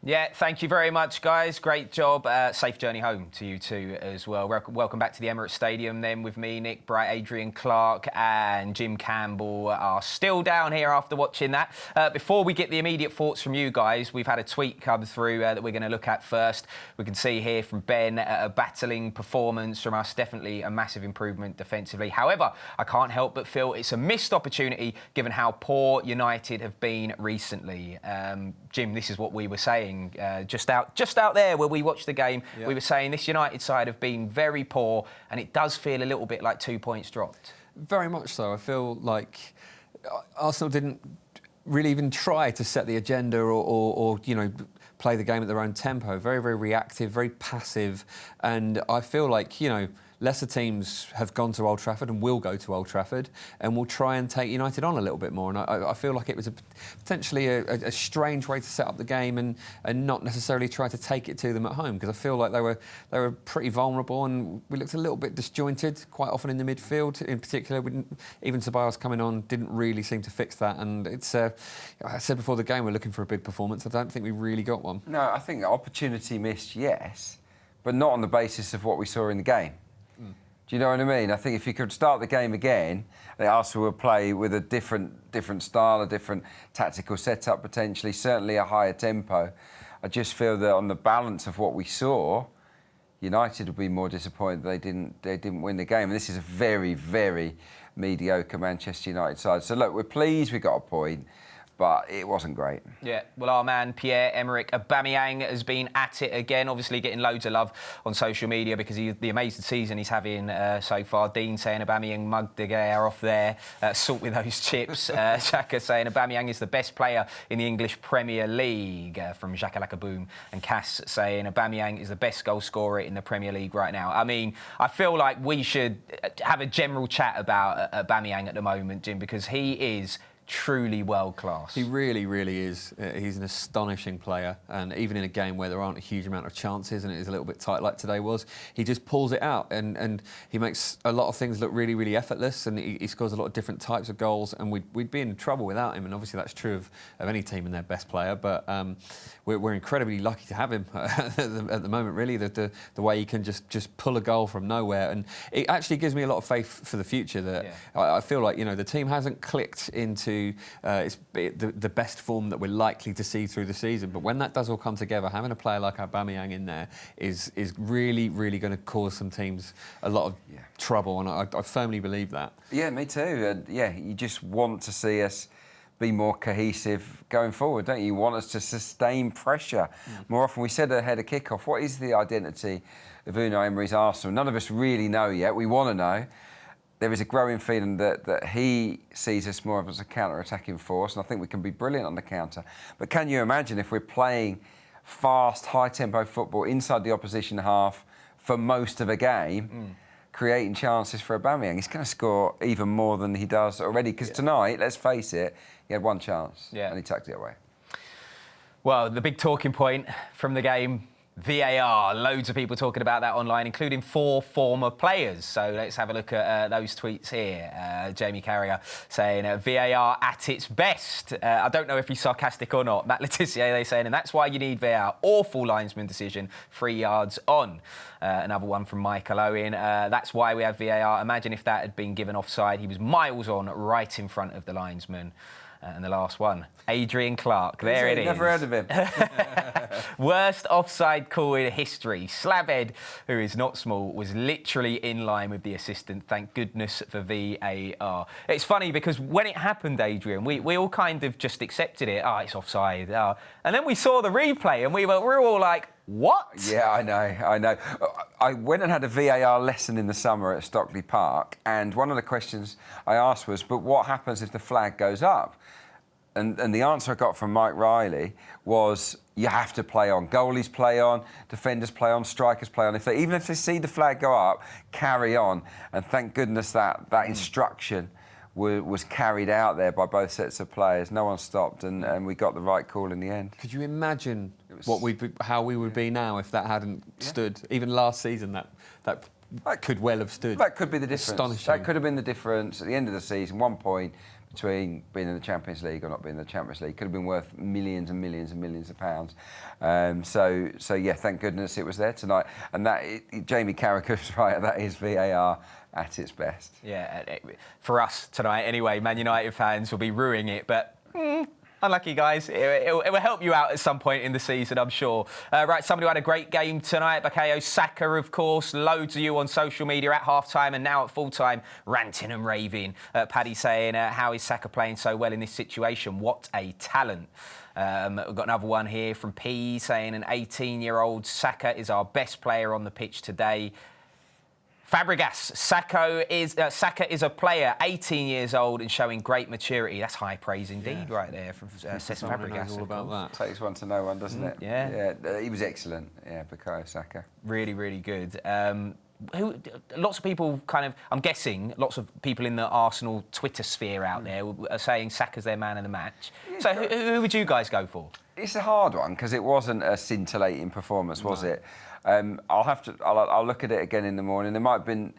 Yeah, thank you very much, guys. Great job. Safe journey home to you two as well. Welcome back to the Emirates Stadium then with me, Nick Bright, Adrian Clark and Jim Campbell are still down here after watching that. Before we get the immediate thoughts from you guys, we've had a tweet come through that we're going to look at first. We can see here from Ben, a battling performance from us, definitely a massive improvement defensively. However, I can't help but feel it's a missed opportunity given how poor United have been recently. Jim, this is what we were saying. Just out there where we watched the game, we were saying this United side have been very poor, and it does feel a little bit like 2 points dropped. Very much so. I feel like Arsenal didn't really even try to set the agenda or play the game at their own tempo. Very, very reactive, very passive, and I feel like, lesser teams have gone to Old Trafford and will go to Old Trafford and will try and take United on a little bit more. And I feel like it was potentially a strange way to set up the game and not necessarily try to take it to them at home, because I feel like they were pretty vulnerable and we looked a little bit disjointed quite often in the midfield. In particular, even Ceballos coming on didn't really seem to fix that. And it's I said before the game we're looking for a big performance. I don't think we really got one. No, I think opportunity missed, yes, but not on the basis of what we saw in the game. Do you know what I mean? I think if you could start the game again, Arsenal would play with a different style, a different tactical setup potentially, certainly a higher tempo. I just feel that on the balance of what we saw, United would be more disappointed they didn't win the game. And this is a very, very mediocre Manchester United side. So look, we're pleased we got a point, but it wasn't great. Yeah, well, our man Pierre-Emerick Aubameyang has been at it again, obviously getting loads of love on social media because of the amazing season he's having so far. Dean saying Aubameyang mugged the guy off there, salt with those chips. Xhaka saying Aubameyang is the best player in the English Premier League, from Xhaka Boom. And Cass saying Aubameyang is the best goal scorer in the Premier League right now. I mean, I feel like we should have a general chat about Aubameyang at the moment, Jim, because he is truly world class. He really, really is. He's an astonishing player, and even in a game where there aren't a huge amount of chances and it is a little bit tight like today was, he just pulls it out and he makes a lot of things look really, really effortless, and he scores a lot of different types of goals, and we'd be in trouble without him, and obviously that's true of any team and their best player, but we're incredibly lucky to have him at the moment, really, the way he can just pull a goal from nowhere, and it actually gives me a lot of faith for the future that I feel like, the team hasn't clicked into the best form that we're likely to see through the season. But when that does all come together, having a player like Aubameyang in there is really, really going to cause some teams a lot of trouble, and I firmly believe that. Yeah, me too. And you just want to see us be more cohesive going forward, don't you? You want us to sustain pressure more often. We said ahead of kick-off, what is the identity of Unai Emery's Arsenal? None of us really know yet. We want to know. There is a growing feeling that he sees us more as a counter-attacking force, and I think we can be brilliant on the counter. But can you imagine if we're playing fast, high-tempo football inside the opposition half for most of a game, creating chances for Aubameyang? He's going to score even more than he does already, because tonight, let's face it, he had one chance and he tucked it away. Well, the big talking point from the game, VAR. Loads of people talking about that online, including 4 former players. So let's have a look at those tweets here. Jamie Carrier saying VAR at its best. I don't know if he's sarcastic or not. Matt Letizia, they saying, and that's why you need VAR. Awful linesman decision, 3 yards on. Another one from Michael Owen. That's why we have VAR. Imagine if that had been given offside. He was miles on, right in front of the linesman. And the last one, Adrian Clark. There it is. Never heard of him. Worst offside call in history. Slabhead, who is not small, was literally in line with the assistant. Thank goodness for VAR. It's funny because when it happened, Adrian, we all kind of just accepted it. It's offside. And then we saw the replay and we were all like, what? Yeah, I know. I went and had a VAR lesson in the summer at Stockley Park, and one of the questions I asked was, but what happens if the flag goes up? And the answer I got from Mike Riley was, you have to play on. Goalies play on, defenders play on, strikers play on. Even if they see the flag go up, carry on. And thank goodness that instruction was carried out there by both sets of players. No one stopped, and we got the right call in the end. Could you imagine how we would be now if that hadn't stood? Even last season, that could well have stood. That could be the difference. Astonishing. That could have been the difference at the end of the season. 1 point between being in the Champions League or not being in the Champions League. Could have been worth millions and millions and millions of pounds. So yeah, thank goodness it was there tonight. And Jamie Carragher's right, that is VAR at its best. Yeah, for us tonight anyway, Man United fans will be ruining it, but unlucky, guys. It will help you out at some point in the season, I'm sure. Right, somebody who had a great game tonight, Bukayo Saka, of course. Loads of you on social media at half-time and now at full-time ranting and raving. Paddy saying, how is Saka playing so well in this situation? What a talent. We've got another one here from P saying an 18-year-old Saka is our best player on the pitch today. Fabregas, Saka is a player, 18 years old and showing great maturity. That's high praise indeed, right there from Cesc Fabregas. All about that. Takes one to know one, doesn't it? Yeah. He was excellent. Yeah, Bukayo Saka. Really, really good. Lots of people I'm guessing, lots of people in the Arsenal Twitter sphere out there are saying Saka's their man of the match. So who would you guys go for? It's a hard one because it wasn't a scintillating performance, was it? I'll look at it again in the morning. There might have been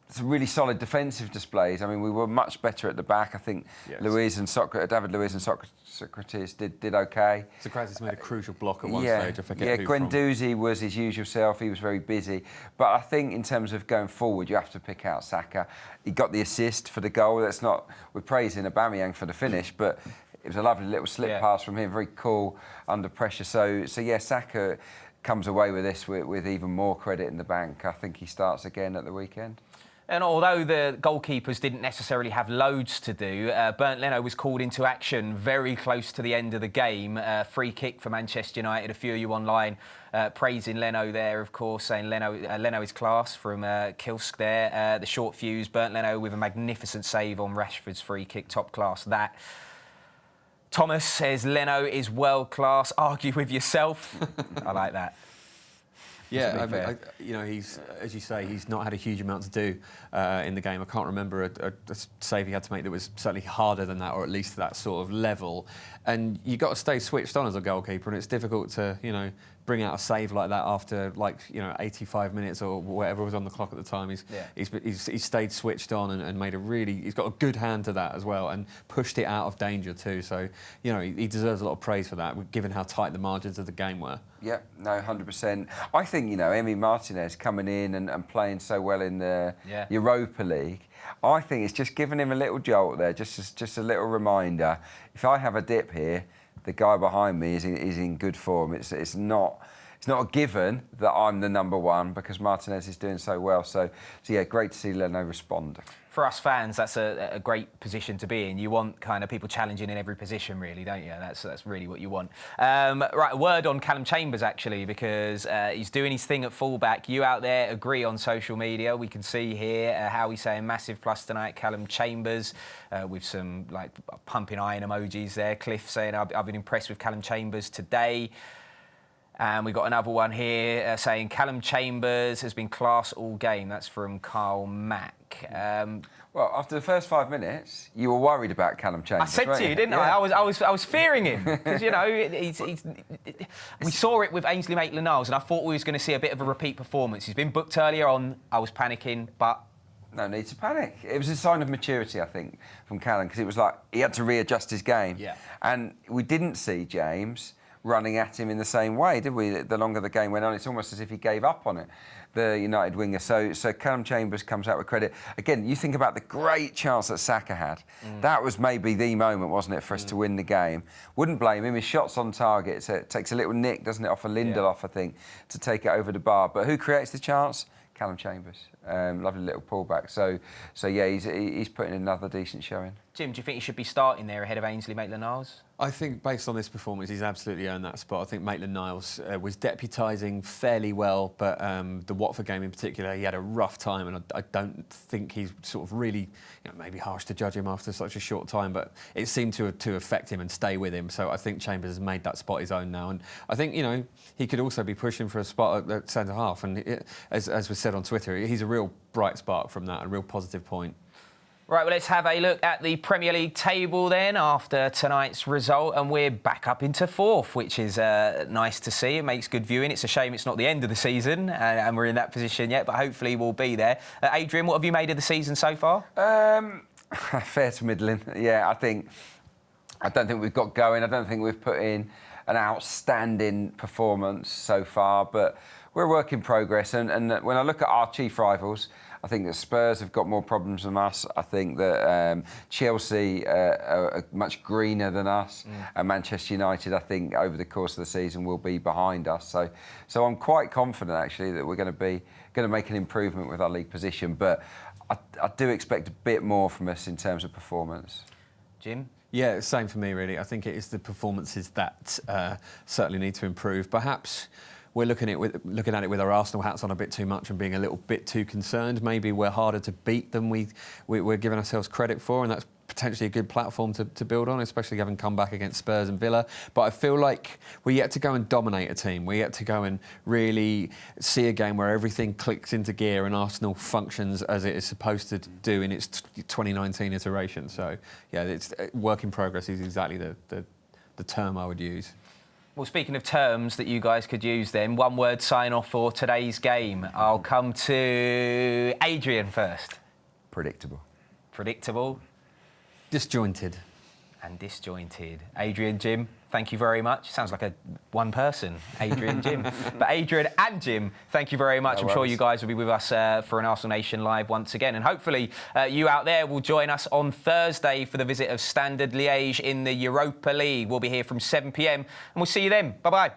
some really solid defensive displays. I mean, we were much better at the back. I think David Luiz and Socrates did okay. Socrates made a crucial block at one stage. I forget who Guendouzi was his usual self. He was very busy. But I think in terms of going forward, you have to pick out Saka. He got the assist for the goal. We're praising Aubameyang for the finish, but it was a lovely little slip pass from him. Very cool under pressure. So yeah, Saka comes away with this with even more credit in the bank. I think he starts again at the weekend. And although the goalkeepers didn't necessarily have loads to do, Bernd Leno was called into action very close to the end of the game. Free kick for Manchester United. A few of you online praising Leno there, of course, saying Leno is class from Kilsk there. The short fuse, Bernd Leno with a magnificent save on Rashford's free kick, top class that. Thomas says Leno is world class. Argue with yourself. I like that. Yeah, he's, as you say, he's not had a huge amount to do in the game. I can't remember a save he had to make that was certainly harder than that, or at least that sort of level. And you've got to stay switched on as a goalkeeper, and it's difficult to, bring out a save like that after 85 minutes or whatever was on the clock at the time. He's stayed switched on and made he's got a good hand to that as well, and pushed it out of danger too. So he deserves a lot of praise for that, given how tight the margins of the game were. Yeah, no, 100%. I think Emi Martinez coming in and playing so well in the Europa League. I think it's just giving him a little jolt there, just a little reminder. If I have a dip here, the guy behind me is in good form. It's not a given that I'm the number one because Martinez is doing so well. So yeah, great to see Leno respond. For us fans, that's a great position to be in. You want kind of people challenging in every position, really, don't you? That's really what you want. Right, a word on Callum Chambers, actually, because he's doing his thing at fullback. You out there agree on social media. We can see here how he's saying massive plus tonight, Callum Chambers, with some pumping iron emojis there. Cliff saying, I've been impressed with Callum Chambers today. And we've got another one here saying Callum Chambers has been class all game. That's from Carl Mack. Well, after the first 5 minutes, you were worried about Callum Chambers. I said to you, didn't I? I was fearing him because we saw it with Ainsley Maitland-Niles, and I thought we was going to see a bit of a repeat performance. He's been booked earlier on. I was panicking, but no need to panic. It was a sign of maturity, I think, from Callum, because it was like he had to readjust his game. Yeah. And we didn't see James running at him in the same way, did we? The longer the game went on, it's almost as if he gave up on it, the United winger. So Callum Chambers comes out with credit. Again, you think about the great chance that Saka had. That was maybe the moment, wasn't it, for us to win the game. Wouldn't blame him. His shot's on target. So it takes a little nick, doesn't it, off of Lindelof, I think, to take it over the bar. But who creates the chance? Callum Chambers. Lovely little pullback. So yeah, he's putting in another decent showing. Jim, do you think he should be starting there ahead of Ainsley Maitland-Niles? I think based on this performance, he's absolutely earned that spot. I think Maitland-Niles was deputising fairly well, but the Watford game in particular, he had a rough time, and I don't think he's sort of really, maybe harsh to judge him after such a short time, but it seemed to affect him and stay with him. So I think Chambers has made that spot his own now, and I think he could also be pushing for a spot at centre half. And as was said on Twitter, he's a real bright spark from that, a real positive point. Right, well, let's have a look at the Premier League table then after tonight's result, and we're back up into fourth, which is nice to see. It makes good viewing. It's a shame it's not the end of the season and we're in that position yet, but hopefully we'll be there. Adrian, what have you made of the season so far? Fair to middling. Yeah, I don't think we've got going. I don't think we've put in an outstanding performance so far, but we're a work in progress. And when I look at our chief rivals, I think that Spurs have got more problems than us. I think that Chelsea are much greener than us, and Manchester United, I think, over the course of the season will be behind us. So I'm quite confident actually that we're going to make an improvement with our league position, but I do expect a bit more from us in terms of performance. Jim? Yeah, same for me, really. I think it is the performances that certainly need to improve. Perhaps we're looking at it with our Arsenal hats on a bit too much and being a little bit too concerned. Maybe we're harder to beat than we're giving ourselves credit for, and that's potentially a good platform to build on, especially having come back against Spurs and Villa. But I feel like we're yet to go and dominate a team. We're yet to go and really see a game where everything clicks into gear and Arsenal functions as it is supposed to do in its 2019 iteration. So, yeah, it's work in progress is exactly the term I would use. Well, speaking of terms that you guys could use then, one word sign off for today's game. I'll come to Adrian first. Predictable. Predictable. Disjointed. And disjointed. Adrian, Jim, thank you very much. Sounds like one person, Adrian, Jim. But Adrian and Jim, thank you very much. No I'm sure worries. you guys will be with us for an Arsenal Nation Live once again. And hopefully you out there will join us on Thursday for the visit of Standard Liège in the Europa League. We'll be here from 7 p.m. and we'll see you then. Bye-bye.